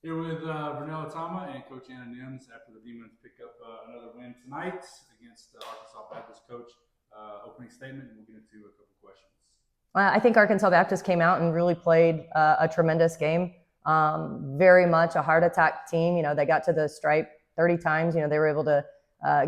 Here with Vernell Atamah and Coach Anna Nimz after the Demons pick up another win tonight against Arkansas Baptist. Coach, opening statement, and we'll get into a couple questions. I think Arkansas Baptist came out and really played a tremendous game. Very much a heart attack team. They got to the stripe 30 times. They were able to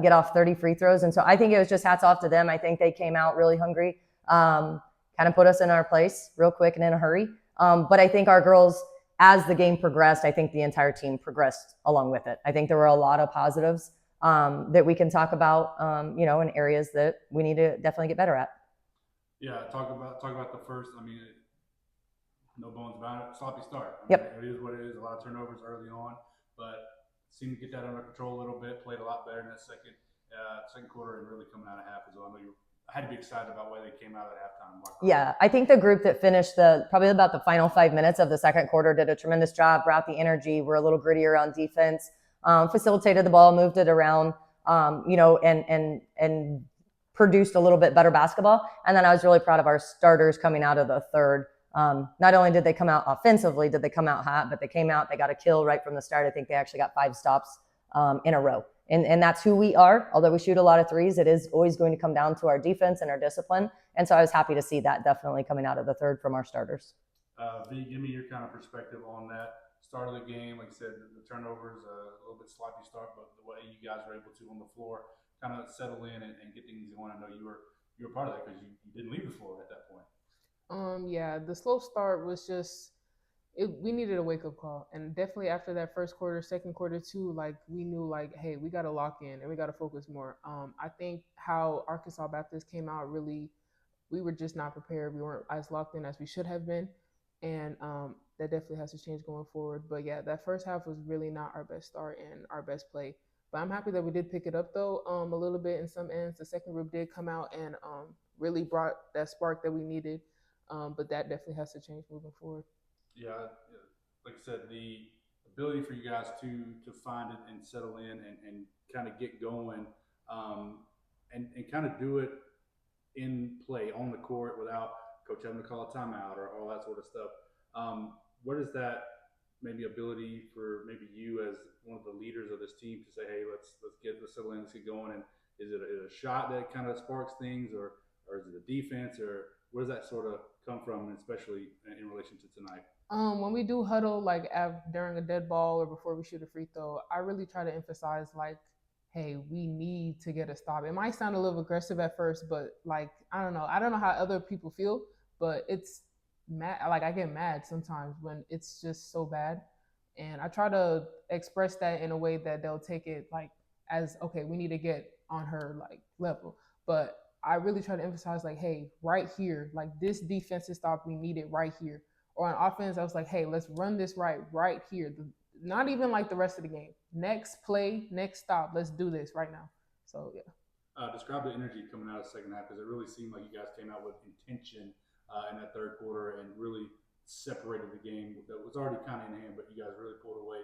get off 30 free throws. And so I think it was just hats off to them. I think they came out really hungry, kind of put us in our place real quick and in a hurry. But I think our girls, as the game progressed, I think the entire team progressed along with it. I think there were a lot of positives that we can talk about, in areas that we need to definitely get better at. Yeah, talk about the first. I mean, no bones about it. Sloppy start. I mean, Yep. It is what it is. A lot of turnovers early on, but seemed to get that under control a little bit. Played a lot better in that second quarter, and really coming out of half as well. I know you had to be excited about why they came out at halftime. Yeah, I think the group that finished probably about the final 5 minutes of the second quarter did a tremendous job, brought the energy, were a little grittier on defense, facilitated the ball, moved it around, and produced a little bit better basketball. And then I was really proud of our starters coming out of the third. Not only did they come out offensively, did they come out hot, but they came out, they got a kill right from the start. I think they actually got 5 stops in a row. And that's who we are. Although we shoot a lot of threes, it is always going to come down to our defense and our discipline. And so I was happy to see that definitely coming out of the third from our starters. V, give me your kind of perspective on that start of the game. Like I said, the turnovers, a little bit sloppy start, but the way you guys were able to on the floor kind of settle in and get things going. I know you were part of that because you didn't leave the floor at that point. Yeah, the slow start was just we needed a wake up call, and definitely after that first quarter, second quarter too, like we knew like, hey, we got to lock in and we got to focus more. I think how Arkansas Baptist came out really, we were just not prepared. We weren't as locked in as we should have been, and that definitely has to change going forward. But yeah, that first half was really not our best start and our best play. But I'm happy that we did pick it up though, a little bit in some ends. The second group did come out and really brought that spark that we needed. But that definitely has to change moving forward. Yeah, like I said, the ability for you guys to find it and settle in and kind of get going, and kind of do it in play on the court without coach having to call a timeout or all that sort of stuff. What is that maybe ability for maybe you as one of the leaders of this team to say, hey, let's settle in, let's get going, and is it a shot that kind of sparks things, or is it a defense, or where does that sort of come from, especially in relation to tonight? When we do huddle, like during a dead ball or before we shoot a free throw, I really try to emphasize like, hey, we need to get a stop. It might sound a little aggressive at first, but like I don't know how other people feel, but it's mad. Like I get mad sometimes when it's just so bad, and I try to express that in a way that they'll take it like as okay, we need to get on her like level, but I really try to emphasize like, hey, right here, like this defensive stop, we need it right here. Or on offense, I was like, hey, let's run this right here. Not even like the rest of the game. Next play, next stop, let's do this right now. So yeah. Describe the energy coming out of the second half, because it really seemed like you guys came out with intention in that third quarter and really separated the game that was already kind of in hand, but you guys really pulled away.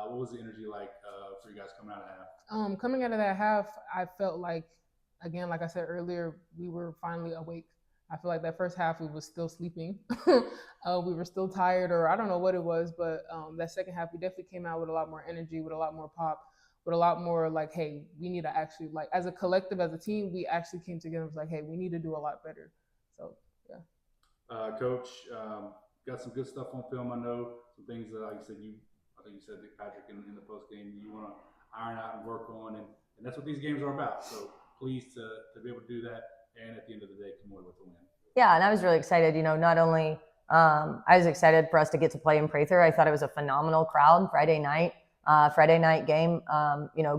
What was the energy like for you guys coming out of half? Coming out of that half, I felt like, again, like I said earlier, we were finally awake. I feel like that first half we was still sleeping. We were still tired, or I don't know what it was, but that second half we definitely came out with a lot more energy, with a lot more pop, with a lot more like, hey, we need to actually like as a collective, as a team, we actually came together and was like, hey, we need to do a lot better. So yeah. Coach, got some good stuff on film. I know some things that, like you said, I think you said that Patrick in the post game, you want to iron out and work on, and that's what these games are about. So pleased to be able to do that, and at the end of the day, come away with the win. Yeah, and I was really excited. Not only I was excited for us to get to play in Prather. I thought it was a phenomenal crowd Friday night game.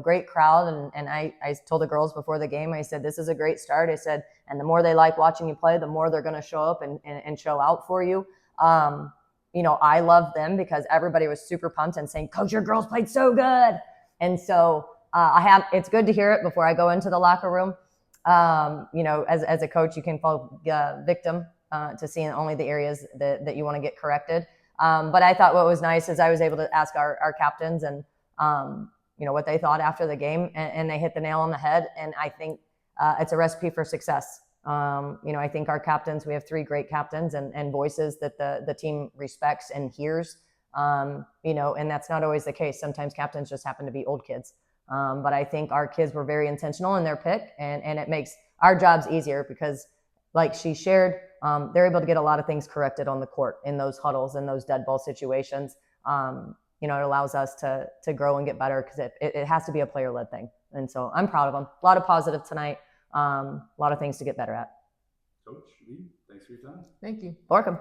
Great crowd. And I told the girls before the game, I said, this is a great start. I said, and the more they like watching you play, the more they're going to show up and show out for you. I love them because everybody was super pumped and saying, Coach, your girls played so good. And so it's good to hear it before I go into the locker room. As a coach, you can fall victim to seeing only the areas that you want to get corrected. But I thought what was nice is I was able to ask our captains and, what they thought after the game, and they hit the nail on the head. And I think it's a recipe for success. I think our captains, we have 3 great captains and voices that the team respects and hears. And that's not always the case. Sometimes captains just happen to be old kids. But I think our kids were very intentional in their pick, and it makes our jobs easier because, like she shared, they're able to get a lot of things corrected on the court in those huddles and those dead ball situations. It allows us to grow and get better because it has to be a player-led thing. And so I'm proud of them. A lot of positive tonight. A lot of things to get better at. Coach Lee, thanks for your time. Thank you. Welcome.